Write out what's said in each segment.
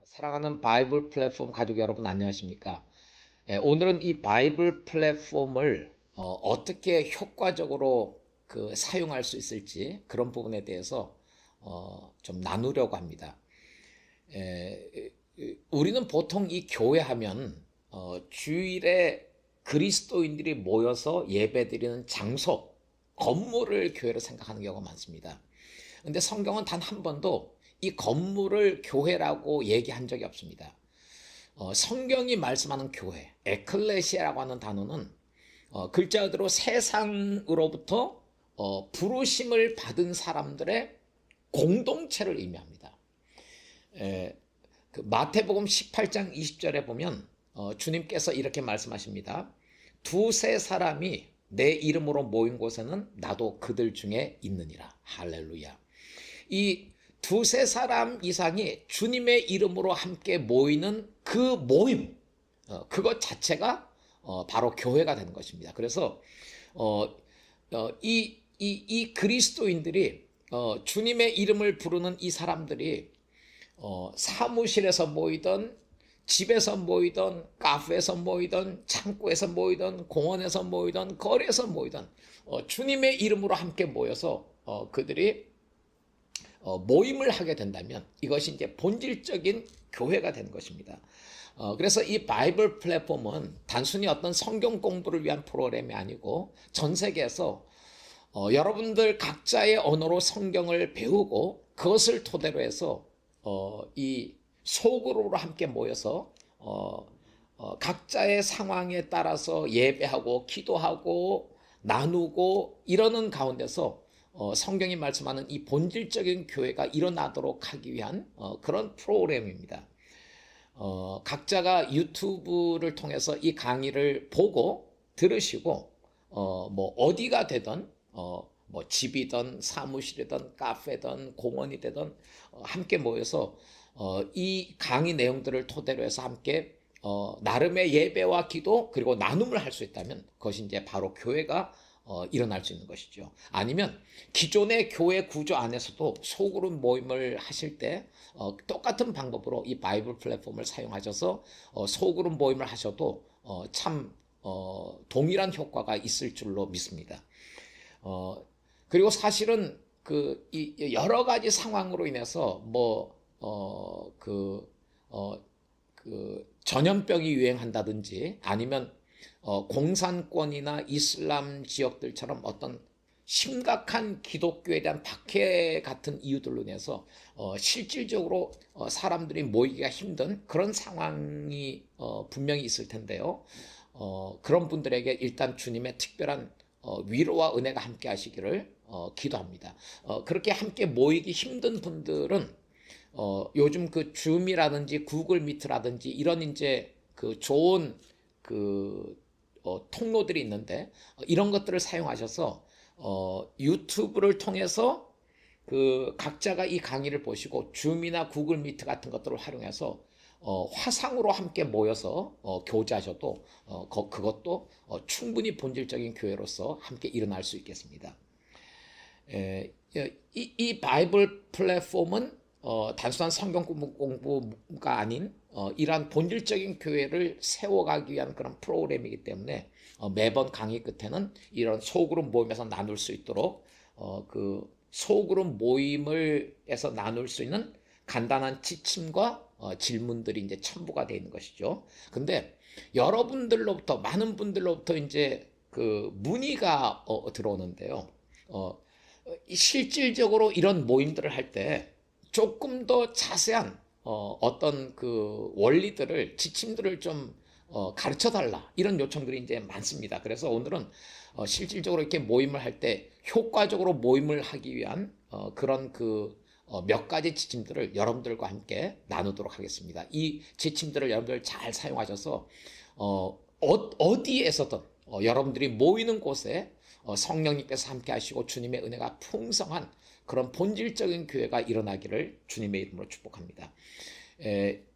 사랑하는 바이블 플랫폼 가족 여러분 안녕하십니까? 오늘은 이 바이블 플랫폼을 떻게 효과적으로 사용할 수 있을지 그런 부분에 대해서 좀 나누려고 합니다. 우리는 보통 이 교회 하면 주일에 그리스도인들이 모여서 예배드리는 장소, 건물을 교회로 생각하는 경우가 많습니다. 근데 성경은 단 한 번도 이 건물을 교회라고 얘기한 적이 없습니다. 성경이 말씀하는 교회, 에클레시아라고 하는 단어는 글자 그대로 세상으로부터 부르심을 받은 사람들의 공동체를 의미합니다. 마태복음 18장 20절에 보면 주님께서 이렇게 말씀하십니다. 두세 사람이 내 이름으로 모인 곳에는 나도 그들 중에 있느니라. 할렐루야. 이 두세 사람 이상이 주님의 이름으로 함께 모이는 그 모임, 그것 자체가 바로 교회가 되는 것입니다. 그래서 이 그리스도인들이 주님의 이름을 부르는 이 사람들이 사무실에서 모이던 집에서 모이던 카페에서 모이던 창고에서 모이던 공원에서 모이던 거리에서 모이던 주님의 이름으로 함께 모여서 그들이 모임을 하게 된다면 이것이 이제 본질적인 교회가 되는 것입니다. 그래서 이 바이블 플랫폼은 단순히 어떤 성경 공부를 위한 프로그램이 아니고 전 세계에서 여러분들 각자의 언어로 성경을 배우고 그것을 토대로 해서 이 소그룹으로 함께 모여서 각자의 상황에 따라서 예배하고 기도하고 나누고 이러는 가운데서 성경이 말씀하는 이 본질적인 교회가 일어나도록 하기 위한 그런 프로그램입니다. 각자가 유튜브를 통해서 이 강의를 보고 들으시고 뭐 어디가 되든 뭐 집이든 사무실이든 카페든 공원이 되든 함께 모여서 이 강의 내용들을 토대로 해서 함께 나름의 예배와 기도 그리고 나눔을 할 수 있다면 그것이 이제 바로 교회가 일어날 수 있는 것이죠. 아니면 기존의 교회 구조 안에서도 소그룹 모임을 하실 때 똑같은 방법으로 이 바이블 플랫폼을 사용하셔서 소그룹 모임을 하셔도 참 동일한 효과가 있을 줄로 믿습니다. 그리고 사실은 이 여러 가지 상황으로 인해서 전염병이 유행한다든지 아니면 공산권이나 이슬람 지역들처럼 어떤 심각한 기독교에 대한 박해 같은 이유들로 인해서 실질적으로 사람들이 모이기가 힘든 그런 상황이 분명히 있을 텐데요. 그런 분들에게 일단 주님의 특별한 위로와 은혜가 함께 하시기를 기도합니다. 그렇게 함께 모이기 힘든 분들은 요즘 그 줌이라든지 구글 미트라든지 이런 이제 좋은 통로들이 있는데 이런 것들을 사용하셔서 유튜브를 통해서 각자가 이 강의를 보시고 줌이나 구글 미트 같은 것들을 활용해서 화상으로 함께 모여서 교제하셔도 그것도 충분히 본질적인 교회로서 함께 일어날 수 있겠습니다. 이 바이블 플랫폼은 단순한 성경 공부가 아닌 이러한 본질적인 교회를 세워가기 위한 그런 프로그램이기 때문에 매번 강의 끝에는 이런 소그룹 모임에서 나눌 수 있도록 그 소그룹 모임을에서 나눌 수 있는 간단한 지침과 질문들이 이제 첨부가 되어 있는 것이죠. 근데 여러분들로부터 많은 분들로부터 이제 문의가 들어오는데요. 실질적으로 이런 모임들을 할 때 조금 더 자세한 어떤 원리들을 지침들을 좀 가르쳐 달라 이런 요청들이 이제 많습니다. 그래서 오늘은 실질적으로 이렇게 모임을 할 때 효과적으로 모임을 하기 위한 그런 몇 가지 지침들을 여러분들과 함께 나누도록 하겠습니다. 이 지침들을 여러분들 잘 사용하셔서 어디에서든 여러분들이 모이는 곳에 성령님께서 함께 하시고 주님의 은혜가 풍성한 그런 본질적인 교회가 일어나기를 주님의 이름으로 축복합니다.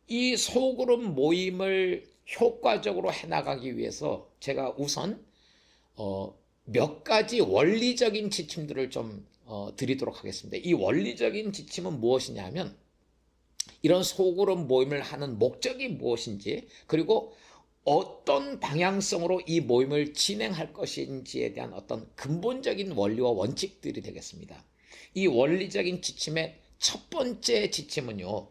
이 소그룹 모임을 효과적으로 해나가기 위해서 제가 우선 몇 가지 원리적인 지침들을 좀 드리도록 하겠습니다. 이 원리적인 지침은 무엇이냐 하면 이런 소그룹 모임을 하는 목적이 무엇인지, 그리고 어떤 방향성으로 이 모임을 진행할 것인지에 대한 어떤 근본적인 원리와 원칙들이 되겠습니다. 이 원리적인 지침의 첫 번째 지침은요,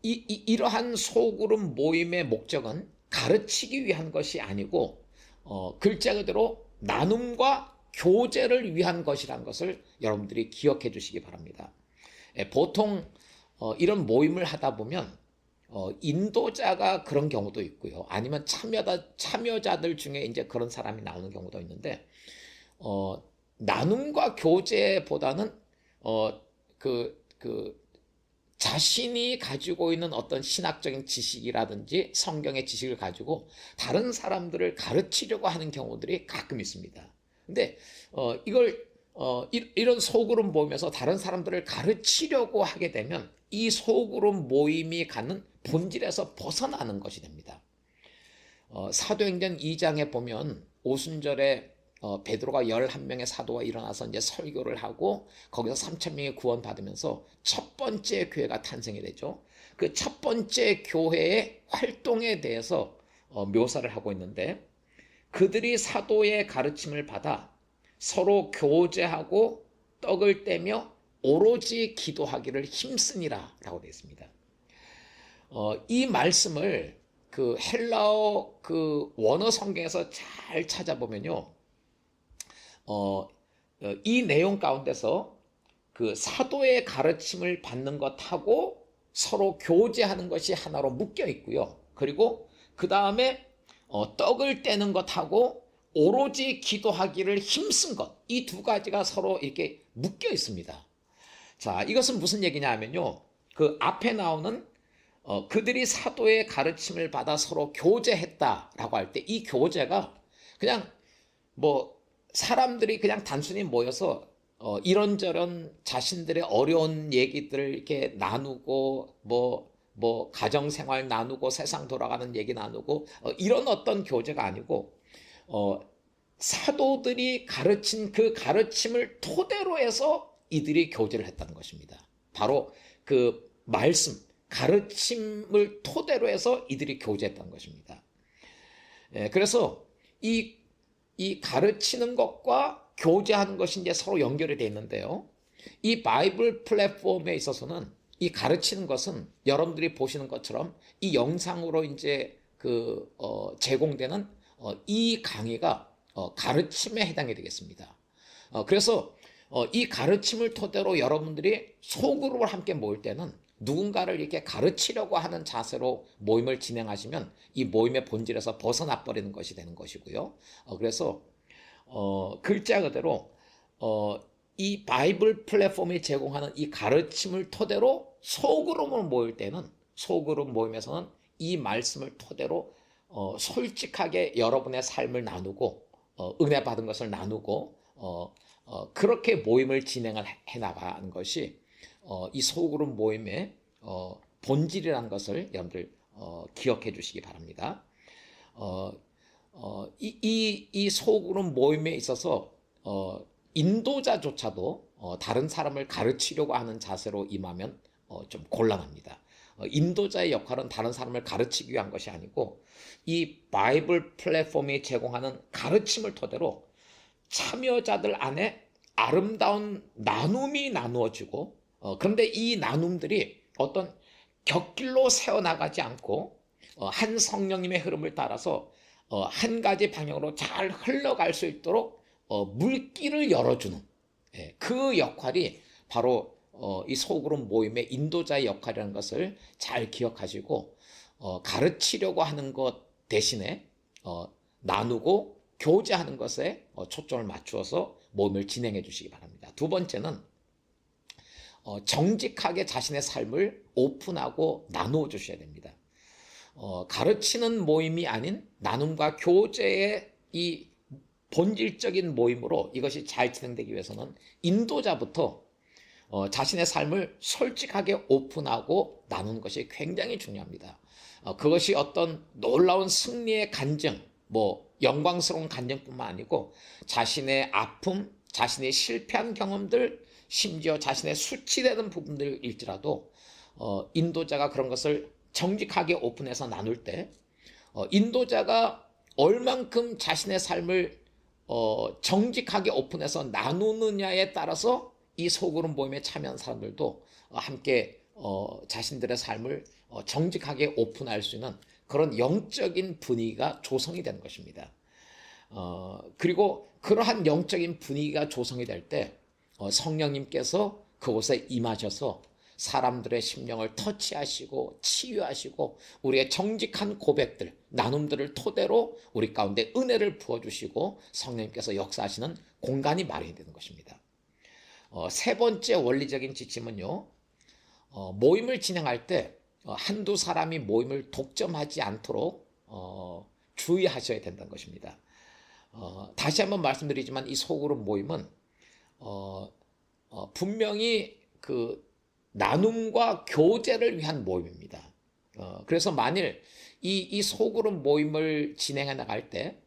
이러한 소그룹 모임의 목적은 가르치기 위한 것이 아니고, 글자 그대로 나눔과 교제를 위한 것이라는 것을 여러분들이 기억해 주시기 바랍니다. 보통 이런 모임을 하다 보면 인도자가 그런 경우도 있고요. 아니면 참여자들 중에 이제 그런 사람이 나오는 경우도 있는데, 나눔과 교제보다는 자신이 가지고 있는 어떤 신학적인 지식이라든지 성경의 지식을 가지고 다른 사람들을 가르치려고 하는 경우들이 가끔 있습니다. 근데 이런 소그룹 모임에서 다른 사람들을 가르치려고 하게 되면 이 소그룹 모임이 갖는 본질에서 벗어나는 것이 됩니다. 사도행전 2장에 보면 오순절에 베드로가 11명의 사도가 일어나서 이제 설교를 하고 거기서 3,000명이 구원받으면서 첫 번째 교회가 탄생이 되죠. 그 첫 번째 교회의 활동에 대해서 묘사를 하고 있는데, 그들이 사도의 가르침을 받아 서로 교제하고 떡을 떼며 오로지 기도하기를 힘쓰니라 라고 되어 있습니다. 이 말씀을 그 헬라어 그 원어 성경에서 잘 찾아보면요, 이 내용 가운데서 그 사도의 가르침을 받는 것하고 서로 교제하는 것이 하나로 묶여 있고요. 그리고 그 다음에 떡을 떼는 것하고 오로지 기도하기를 힘쓴 것, 이 두 가지가 서로 이렇게 묶여 있습니다. 자, 이것은 무슨 얘기냐 하면요, 그 앞에 나오는 그들이 사도의 가르침을 받아 서로 교제했다라고 할 때 이 교제가 그냥 뭐 사람들이 그냥 단순히 모여서 이런저런 자신들의 어려운 얘기들을 이렇게 나누고 뭐 가정생활 나누고 세상 돌아가는 얘기 나누고 이런 어떤 교제가 아니고, 사도들이 가르친 그 가르침을 토대로 해서 이들이 교제를 했다는 것입니다. 바로 그 말씀, 가르침을 토대로 해서 이들이 교제했다는 것입니다. 그래서 이 가르치는 것과 교제하는 것이 이제 서로 연결이 되어 있는데요. 이 바이블 플랫폼에 있어서는 이 가르치는 것은 여러분들이 보시는 것처럼 이 영상으로 이제 제공되는 이 강의가 가르침에 해당이 되겠습니다. 그래서 이 가르침을 토대로 여러분들이 소그룹을 함께 모일 때는 누군가를 이렇게 가르치려고 하는 자세로 모임을 진행하시면 이 모임의 본질에서 벗어나 버리는 것이 되는 것이고요. 그래서 글자 그대로 이 바이블 플랫폼이 제공하는 이 가르침을 토대로 소그룹을 모일 때는, 소그룹 모임에서는 이 말씀을 토대로 솔직하게 여러분의 삶을 나누고 은혜 받은 것을 나누고 그렇게 모임을 진행을 해나가는 것이 이 소그룹 모임의 본질이라는 것을 여러분들 기억해 주시기 바랍니다. 이 소그룹 모임에 있어서 인도자조차도 다른 사람을 가르치려고 하는 자세로 임하면 좀 곤란합니다. 인도자의 역할은 다른 사람을 가르치기 위한 것이 아니고 이 바이블 플랫폼이 제공하는 가르침을 토대로 참여자들 안에 아름다운 나눔이 나누어지고, 그런데 이 나눔들이 어떤 곁길로 새어나가지 않고 한 성령님의 흐름을 따라서 한 가지 방향으로 잘 흘러갈 수 있도록 물길을 열어주는, 그 역할이 바로 이 소그룹 모임의 인도자의 역할이라는 것을 잘 기억하시고, 가르치려고 하는 것 대신에 나누고 교제하는 것에 초점을 맞추어서 모임을 진행해 주시기 바랍니다. 두 번째는 정직하게 자신의 삶을 오픈하고 나누어 주셔야 됩니다. 가르치는 모임이 아닌 나눔과 교제의 이 본질적인 모임으로 이것이 잘 진행되기 위해서는 인도자부터 자신의 삶을 솔직하게 오픈하고 나누는 것이 굉장히 중요합니다. 그것이 어떤 놀라운 승리의 간증, 영광스러운 간증뿐만 아니고 자신의 아픔, 자신의 실패한 경험들, 심지어 자신의 수치되는 부분들일지라도 인도자가 그런 것을 정직하게 오픈해서 나눌 때 인도자가 얼만큼 자신의 삶을 정직하게 오픈해서 나누느냐에 따라서 이 소그룹 모임에 참여한 사람들도 함께 자신들의 삶을 정직하게 오픈할 수 있는 그런 영적인 분위기가 조성이 되는 것입니다. 그리고 그러한 영적인 분위기가 조성이 될 때 성령님께서 그곳에 임하셔서 사람들의 심령을 터치하시고 치유하시고 우리의 정직한 고백들, 나눔들을 토대로 우리 가운데 은혜를 부어주시고 성령님께서 역사하시는 공간이 마련이 되는 것입니다. 세 번째 원리적인 지침은요, 모임을 진행할 때 한두 사람이 모임을 독점하지 않도록 주의하셔야 된다는 것입니다. 다시 한번 말씀드리지만 이 소그룹 모임은 분명히 그 나눔과 교제를 위한 모임입니다. 그래서 만일 이 소그룹 모임을 진행해 나갈 때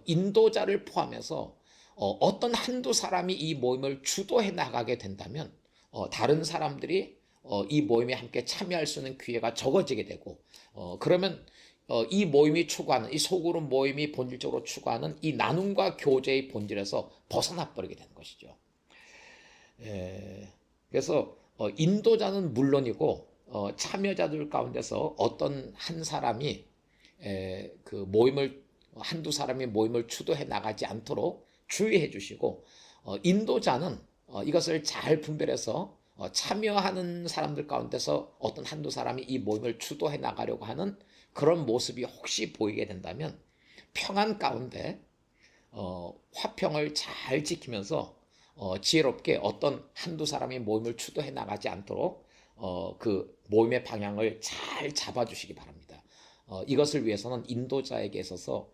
인도자를 포함해서 어떤 한두 사람이 이 모임을 주도해 나가게 된다면 다른 사람들이 이 모임에 함께 참여할 수 있는 기회가 적어지게 되고 그러면 이 모임이 추구하는 이 소그룹 모임이 본질적으로 추구하는 이 나눔과 교제의 본질에서 벗어나 버리게 되는 것이죠. 그래서 인도자는 물론이고 참여자들 가운데서 어떤 한 사람이 그 모임을 한두 사람이 모임을 주도해 나가지 않도록 주의해 주시고 인도자는 이것을 잘 분별해서 참여하는 사람들 가운데서 어떤 한두 사람이 이 모임을 주도해 나가려고 하는 그런 모습이 혹시 보이게 된다면 평안 가운데 화평을 잘 지키면서 지혜롭게 어떤 한두 사람이 모임을 주도해 나가지 않도록 그 모임의 방향을 잘 잡아주시기 바랍니다. 이것을 위해서는 인도자에게 있어서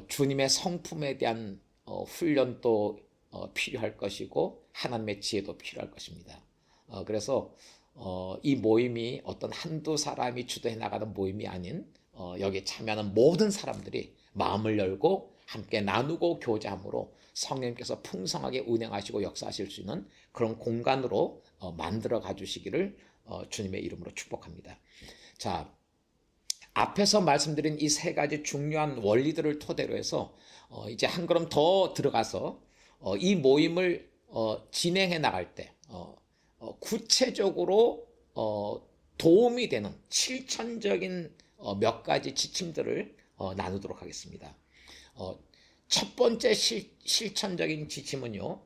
주님의 성품에 대한 훈련도 필요할 것이고 하나님의 지혜도 필요할 것입니다. 그래서 이 모임이 어떤 한두 사람이 주도해 나가는 모임이 아닌 여기에 참여하는 모든 사람들이 마음을 열고 함께 나누고 교제함으로 성령님께서 풍성하게 운행하시고 역사하실 수 있는 그런 공간으로 만들어 가주시기를 주님의 이름으로 축복합니다. 자, 앞에서 말씀드린 이 세 가지 중요한 원리들을 토대로 해서 이제 한 걸음 더 들어가서 이 모임을 진행해 나갈 때 구체적으로 도움이 되는 실천적인 몇 가지 지침들을 나누도록 하겠습니다. 첫 번째 실천적인 지침은요,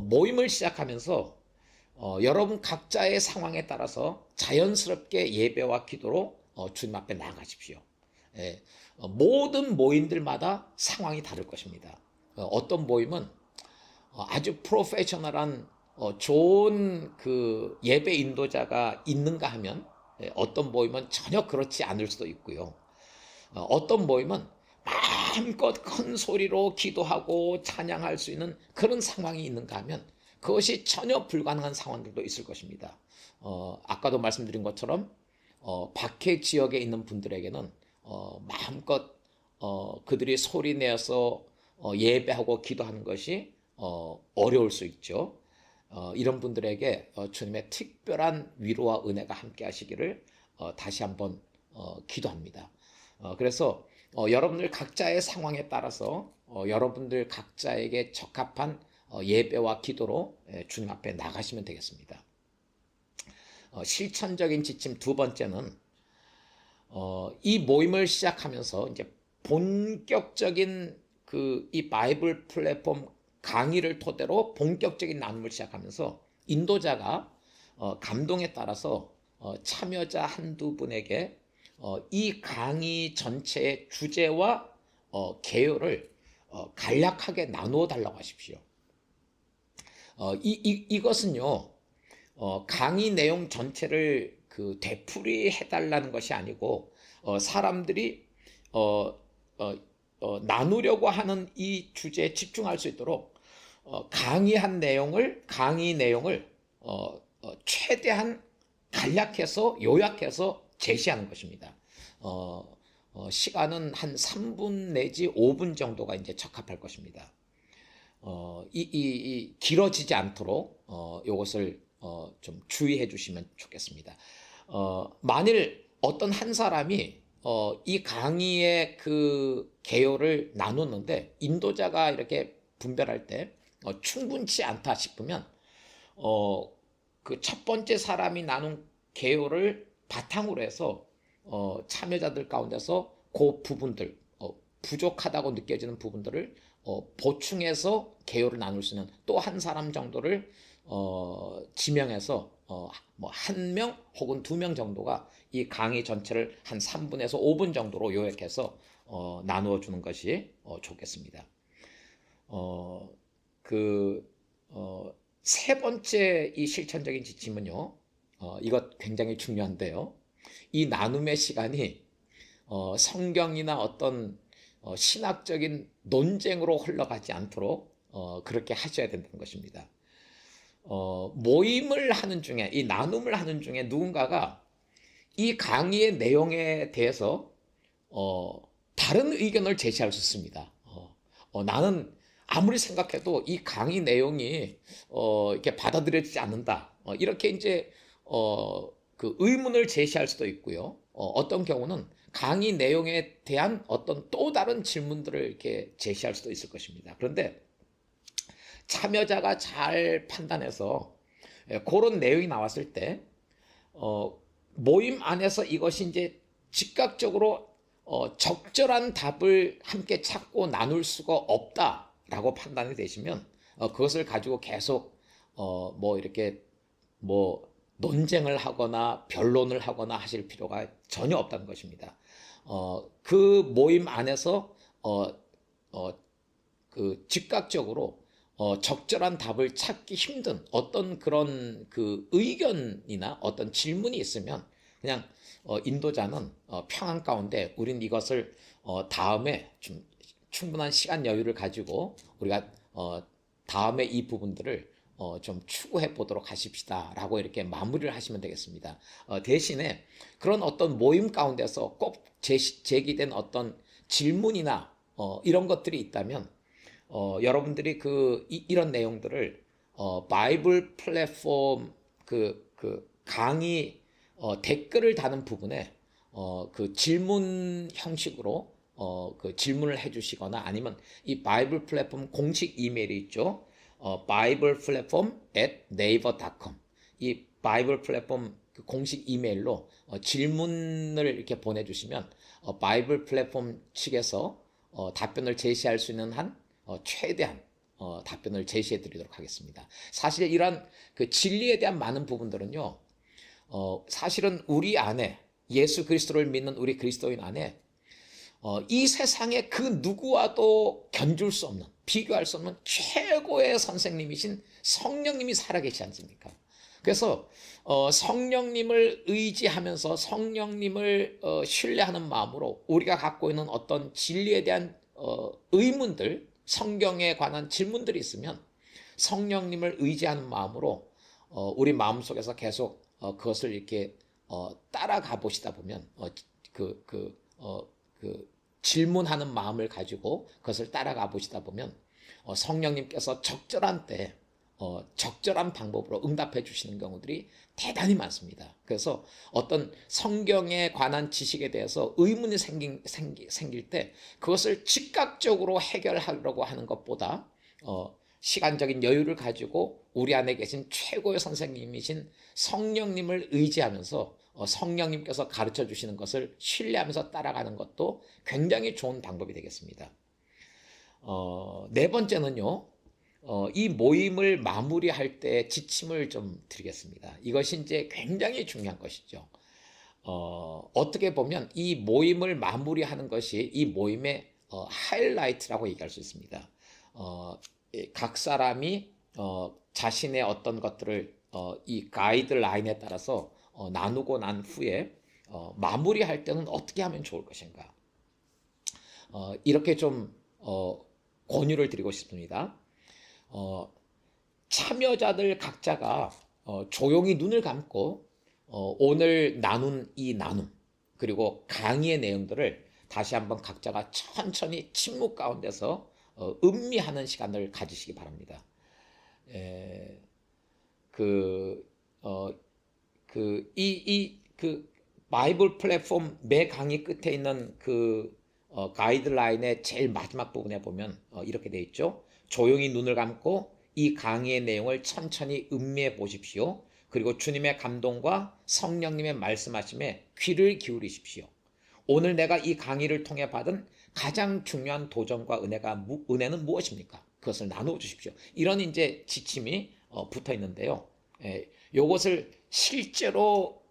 모임을 시작하면서 여러분 각자의 상황에 따라서 자연스럽게 예배와 기도로 주님 앞에 나가십시오. 모든 모임들마다 상황이 다를 것입니다. 어떤 모임은 아주 프로페셔널한 좋은 그 예배 인도자가 있는가 하면 어떤 모임은 전혀 그렇지 않을 수도 있고요. 어떤 모임은 마음껏 큰 소리로 기도하고 찬양할 수 있는 그런 상황이 있는가 하면 그것이 전혀 불가능한 상황들도 있을 것입니다. 아까도 말씀드린 것처럼 밖에 지역에 있는 분들에게는 마음껏 그들이 소리 내어서 예배하고 기도하는 것이 어려울 수 있죠. 이런 분들에게 주님의 특별한 위로와 은혜가 함께 하시기를 다시 한번 기도합니다. 그래서 여러분들 각자의 상황에 따라서 여러분들 각자에게 적합한 예배와 기도로 주님 앞에 나가시면 되겠습니다. 실천적인 지침 두 번째는 이 모임을 시작하면서 이제 본격적인 그 이 바이블 플랫폼 강의를 토대로 본격적인 나눔을 시작하면서 인도자가 감동에 따라서 참여자 한두 분에게 이 강의 전체의 주제와 개요를 간략하게 나누어 달라고 하십시오. 이것은요, 강의 내용 전체를 그 되풀이해 달라는 것이 아니고 사람들이 나누려고 하는 이 주제에 집중할 수 있도록 강의 내용을 최대한 간략해서 요약해서 제시하는 것입니다. 시간은 한 3분 내지 5분 정도가 이제 적합할 것입니다. 길어지지 않도록 이것을 좀 주의해 주시면 좋겠습니다. 만일 어떤 한 사람이 이 강의의 그 개요를 나누는데 인도자가 이렇게 분별할 때 충분치 않다 싶으면 그 첫 번째 사람이 나눈 개요를 바탕으로 해서 참여자들 가운데서 그 부분들 부족하다고 느껴지는 부분들을 보충해서 개요를 나눌 수 있는 또 한 사람 정도를 지명해서 뭐 한 명 혹은 두 명 정도가 이 강의 전체를 한 3분에서 5분 정도로 요약해서 나누어 주는 것이 좋겠습니다. 세 번째 이 실천적인 지침은요, 이것 굉장히 중요한데요. 이 나눔의 시간이 성경이나 어떤 신학적인 논쟁으로 흘러가지 않도록 그렇게 하셔야 된다는 것입니다. 모임을 하는 중에, 이 나눔을 하는 중에 누군가가 이 강의의 내용에 대해서 다른 의견을 제시할 수 있습니다. 나는 아무리 생각해도 이 강의 내용이 이렇게 받아들여지지 않는다. 이렇게 이제 그 의문을 제시할 수도 있고요. 어떤 경우는 강의 내용에 대한 어떤 또 다른 질문들을 이렇게 제시할 수도 있을 것입니다. 그런데 참여자가 잘 판단해서 그런 내용이 나왔을 때 모임 안에서 이것이 이제 즉각적으로 적절한 답을 함께 찾고 나눌 수가 없다라고 판단이 되시면 그것을 가지고 계속 뭐 이렇게 뭐 논쟁을 하거나 변론을 하거나 하실 필요가 전혀 없다는 것입니다. 그 모임 안에서 그 즉각적으로 적절한 답을 찾기 힘든 어떤 그런 그 의견이나 어떤 질문이 있으면 그냥 인도자는 평안 가운데 우린 이것을 다음에 좀 충분한 시간 여유를 가지고 우리가 다음에 이 부분들을 좀 추구해 보도록 하십시다 라고 이렇게 마무리를 하시면 되겠습니다. 대신에 그런 어떤 모임 가운데서 꼭 제기된 어떤 질문이나 이런 것들이 있다면 여러분들이 이런 내용들을 바이블 플랫폼 그 강의 댓글을 다는 부분에 그 질문 형식으로 그 질문을 해주시거나 아니면 이 바이블 플랫폼 공식 이메일이 있죠. 바이블 플랫폼 @naver.com 이 바이블 플랫폼 그 공식 이메일로 질문을 이렇게 보내주시면 바이블 플랫폼 측에서 답변을 제시할 수 있는 한 최대한 답변을 제시해 드리도록 하겠습니다. 사실 이러한 그 진리에 대한 많은 부분들은요, 사실은 우리 안에 예수 그리스도를 믿는 우리 그리스도인 안에 이 세상에 그 누구와도 견줄 수 없는 비교할 수 없는 최고의 선생님이신 성령님이 살아계시지 않습니까? 그래서 성령님을 의지하면서 성령님을 신뢰하는 마음으로 우리가 갖고 있는 어떤 진리에 대한 의문들, 성경에 관한 질문들이 있으면 성령님을 의지하는 마음으로 우리 마음속에서 계속 그것을 이렇게 따라가 보시다 보면 그 질문하는 마음을 가지고 그것을 따라가 보시다 보면 성령님께서 적절한 때 적절한 방법으로 응답해 주시는 경우들이 대단히 많습니다. 그래서 어떤 성경에 관한 지식에 대해서 의문이 생길 때 그것을 즉각적으로 해결하려고 하는 것보다 시간적인 여유를 가지고 우리 안에 계신 최고의 선생님이신 성령님을 의지하면서 성령님께서 가르쳐 주시는 것을 신뢰하면서 따라가는 것도 굉장히 좋은 방법이 되겠습니다. 네 번째는요, 이 모임을 마무리할 때 지침을 좀 드리겠습니다. 이것이 이제 굉장히 중요한 것이죠. 어떻게 보면 이 모임을 마무리하는 것이 이 모임의 하이라이트라고 얘기할 수 있습니다. 각 사람이 자신의 어떤 것들을 이 가이드라인에 따라서 나누고 난 후에 마무리할 때는 어떻게 하면 좋을 것인가? 이렇게 좀 권유를 드리고 싶습니다. 참여자들 각자가 조용히 눈을 감고 오늘 나눈 이 나눔 그리고 강의의 내용들을 다시 한번 각자가 천천히 침묵 가운데서 음미하는 시간을 가지시기 바랍니다. 그 바이블 플랫폼 매 강의 끝에 있는 가이드라인의 제일 마지막 부분에 보면 이렇게 돼 있죠. 조용히 눈을 감고 이 강의의 내용을 천천히 음미해 보십시오. 그리고 주님의 감동과 성령님의 말씀하심에 귀를 기울이십시오. 오늘 내가 이 강의를 통해 받은 가장 중요한 도전과 은혜는 무엇입니까? 그것을 나누어 주십시오. 이런 이제 지침이 붙어 있는데요. 요것을 실제로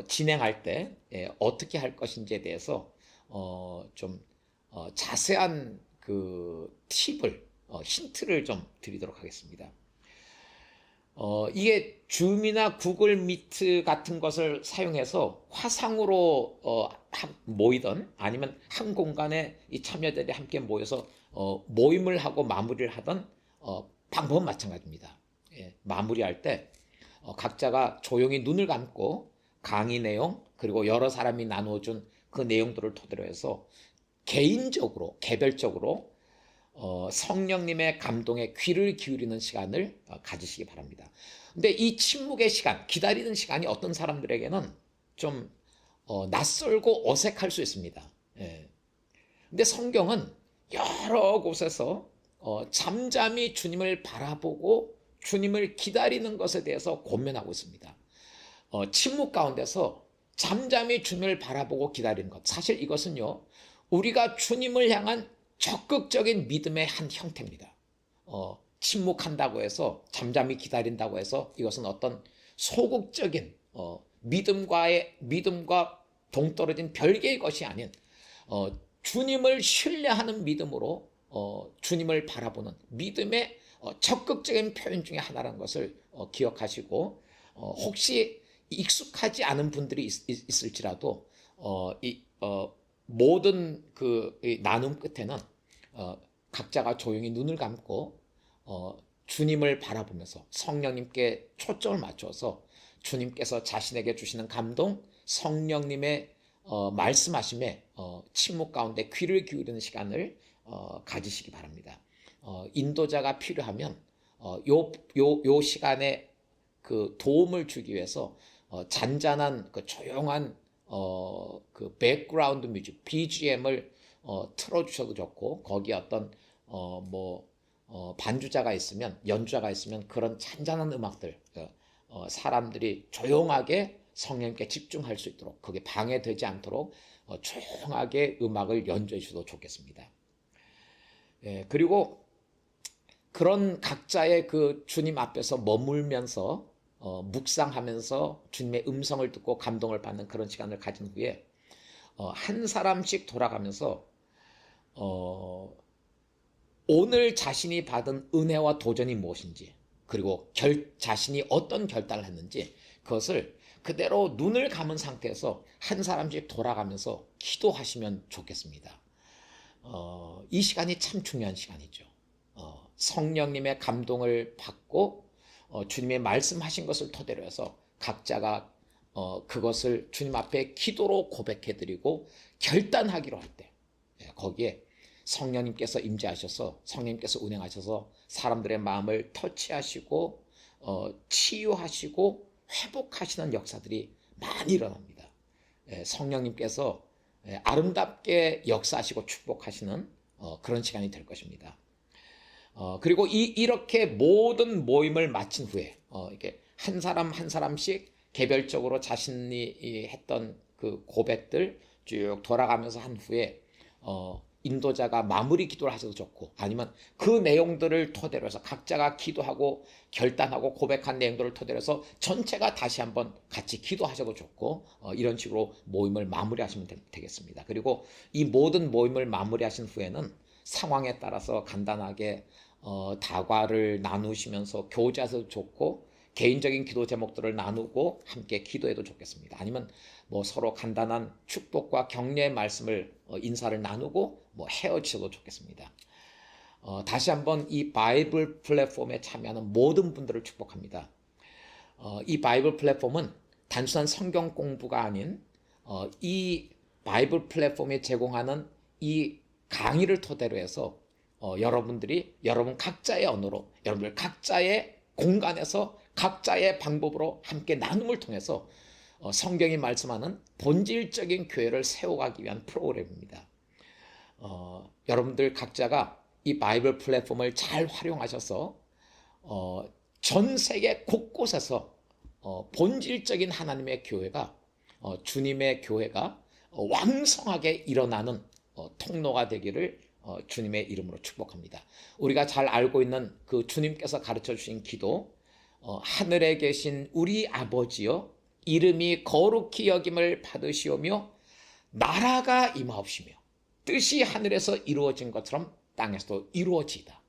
진행할 때 어떻게 할 것인지에 대해서 좀 자세한 팁을 힌트를 좀 드리도록 하겠습니다. 이게 줌이나 구글 미트 같은 것을 사용해서 화상으로 모이던 아니면 한 공간에 이 참여자들이 함께 모여서 모임을 하고 마무리를 하던 방법은 마찬가지입니다. 마무리할 때 각자가 조용히 눈을 감고 강의 내용 그리고 여러 사람이 나누어준 그 내용들을 토대로 해서 개인적으로 개별적으로 성령님의 감동에 귀를 기울이는 시간을 가지시기 바랍니다. 근데 이 침묵의 시간, 기다리는 시간이 어떤 사람들에게는 좀 낯설고 어색할 수 있습니다. 근데 성경은 여러 곳에서 잠잠히 주님을 바라보고 주님을 기다리는 것에 대해서 권면하고 있습니다. 침묵 가운데서 잠잠히 주님을 바라보고 기다리는 것, 사실 이것은요 우리가 주님을 향한 적극적인 믿음의 한 형태입니다. 침묵한다고 해서 잠잠히 기다린다고 해서 이것은 어떤 소극적인 믿음과 동떨어진 별개의 것이 아닌 주님을 신뢰하는 믿음으로 주님을 바라보는 믿음의 적극적인 표현 중에 하나라는 것을 기억하시고 혹시 익숙하지 않은 분들이 있을지라도 모든 나눔 끝에는 각자가 조용히 눈을 감고 주님을 바라보면서 성령님께 초점을 맞춰서 주님께서 자신에게 주시는 감동, 성령님의 말씀하심에 침묵 가운데 귀를 기울이는 시간을 가지시기 바랍니다. 인도자가 필요하면 요 시간에 도움을 주기 위해서 잔잔한 조용한 백그라운드 뮤직 BGM을 틀어주셔도 좋고 거기에 어떤 반주자가 있으면 연주자가 있으면 그런 잔잔한 음악들 사람들이 조용하게 성령님께 집중할 수 있도록 그게 방해되지 않도록 조용하게 음악을 연주해 주셔도 좋겠습니다. 그리고 그런 각자의 주님 앞에서 머물면서 묵상하면서 주님의 음성을 듣고 감동을 받는 그런 시간을 가진 후에 한 사람씩 돌아가면서 오늘 자신이 받은 은혜와 도전이 무엇인지 그리고 자신이 어떤 결단을 했는지 그것을 그대로 눈을 감은 상태에서 한 사람씩 돌아가면서 기도하시면 좋겠습니다. 이 시간이 참 중요한 시간이죠. 성령님의 감동을 받고 주님의 말씀하신 것을 토대로 해서 각자가 그것을 주님 앞에 기도로 고백해드리고 결단하기로 할 때 거기에 성령님께서 임재하셔서 성령님께서 운행하셔서 사람들의 마음을 터치하시고 치유하시고 회복하시는 역사들이 많이 일어납니다. 성령님께서 아름답게 역사하시고 축복하시는 그런 시간이 될 것입니다. 그리고 이렇게 모든 모임을 마친 후에 이렇게 한 사람 한 사람씩 개별적으로 자신이 했던 그 고백들 쭉 돌아가면서 한 후에 인도자가 마무리 기도를 하셔도 좋고 아니면 그 내용들을 토대로 해서 각자가 기도하고 결단하고 고백한 내용들을 토대로 해서 전체가 다시 한번 같이 기도하셔도 좋고 이런 식으로 모임을 마무리하시면 되겠습니다. 그리고 이 모든 모임을 마무리하신 후에는 상황에 따라서 간단하게 다과를 나누시면서 교제해도 좋고 개인적인 기도 제목들을 나누고 함께 기도해도 좋겠습니다. 아니면 서로 간단한 축복과 격려의 말씀을 인사를 나누고 헤어지셔도 좋겠습니다. 다시 한번 이 바이블 플랫폼에 참여하는 모든 분들을 축복합니다. 이 바이블 플랫폼은 단순한 성경 공부가 아닌 이 바이블 플랫폼에 제공하는 이 강의를 토대로 해서 여러분 각자의 언어로 여러분들 각자의 공간에서 각자의 방법으로 함께 나눔을 통해서 성경이 말씀하는 본질적인 교회를 세워가기 위한 프로그램입니다. 여러분들 각자가 이 바이블 플랫폼을 잘 활용하셔서 전 세계 곳곳에서 본질적인 하나님의 교회가 주님의 교회가 왕성하게 일어나는 통로가 되기를 주님의 이름으로 축복합니다. 우리가 잘 알고 있는 그 주님께서 가르쳐 주신 기도, 하늘에 계신 우리 아버지여 이름이 거룩히 여김을 받으시오며 나라가 임하옵시며 뜻이 하늘에서 이루어진 것처럼 땅에서도 이루어지이다.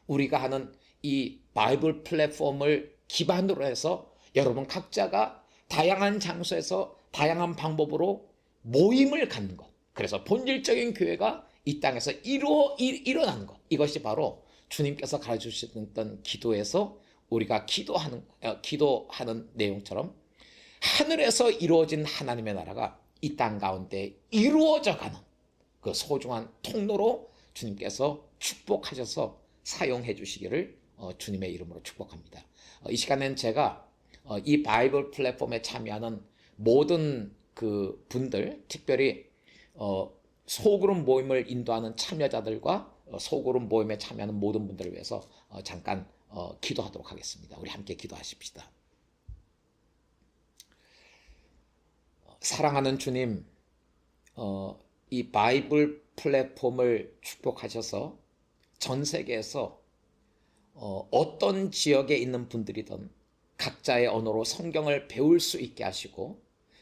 우리가 하는 이 바이블 플랫폼을 기반으로 해서 여러분 각자가 다양한 장소에서 다양한 방법으로 모임을 갖는 것, 그래서 본질적인 교회가 이 땅에서 일어나는 것, 이것이 바로 주님께서 가르쳐 주셨던 기도에서 우리가 기도하는 내용처럼 하늘에서 이루어진 하나님의 나라가 이 땅 가운데 이루어져가는 그 소중한 통로로 주님께서 축복하셔서 사용해 주시기를 주님의 이름으로 축복합니다. 이 시간에는 제가 이 바이블 플랫폼에 참여하는 모든 그 분들, 특별히 소그룹 모임을 인도하는 참여자들과 소그룹 모임에 참여하는 모든 분들을 위해서 잠깐 기도하도록 하겠습니다. 우리 함께 기도하십시다. 사랑하는 주님, 이 바이블 플랫폼을 축복하셔서 전 세계에서 어떤 지역에 있는 분들이든 각자의 언어로 성경을 배울 수 있게 하시고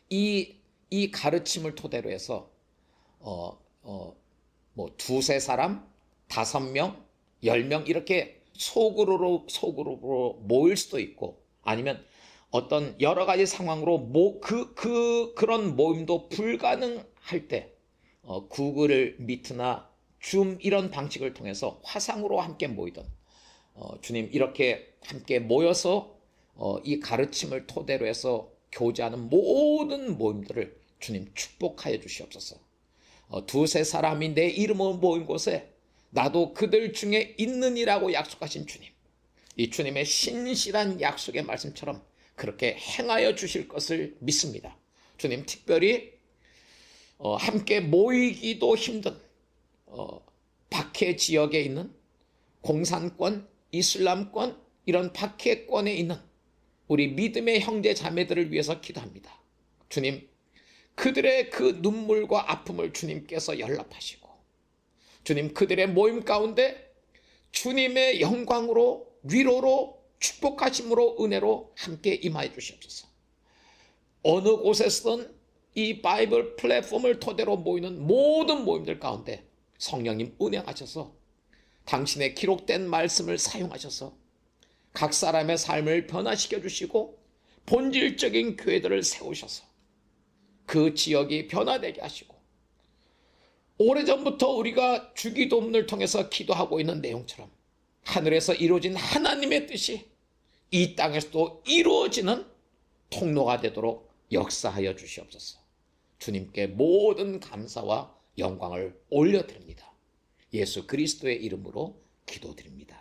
이 가르침을 토대로 해서 뭐 두세 사람, 5명, 10명 이렇게 소그룹으로 모일 수도 있고 아니면 어떤 여러 가지 상황으로 그런 모임도 불가능할 때 구글 미트나 줌 이런 방식을 통해서 화상으로 함께 모이던 주님 이렇게 함께 모여서 이 가르침을 토대로 해서 교제하는 모든 모임들을 주님 축복하여 주시옵소서. 두세 사람이 내 이름으로 모인 곳에 나도 그들 중에 있느니라고 약속하신 주님, 이 주님의 신실한 약속의 말씀처럼 그렇게 행하여 주실 것을 믿습니다. 주님 특별히 함께 모이기도 힘든 박해 지역에 있는 공산권, 이슬람권 이런 박해권에 있는 우리 믿음의 형제 자매들을 위해서 기도합니다. 주님 그들의 그 눈물과 아픔을 주님께서 연락하시고 주님 그들의 모임 가운데 주님의 영광으로 위로로 축복하심으로 은혜로 함께 임하여 주시옵소서. 어느 곳에서든 이 바이블 플랫폼을 토대로 모이는 모든 모임들 가운데 성령님 운행하셔서 당신의 기록된 말씀을 사용하셔서 각 사람의 삶을 변화시켜 주시고 본질적인 교회들을 세우셔서 그 지역이 변화되게 하시고 오래전부터 우리가 주기도문을 통해서 기도하고 있는 내용처럼 하늘에서 이루어진 하나님의 뜻이 이 땅에서도 이루어지는 통로가 되도록 역사하여 주시옵소서. 주님께 모든 감사와 영광을 올려드립니다. 예수 그리스도의 이름으로 기도드립니다.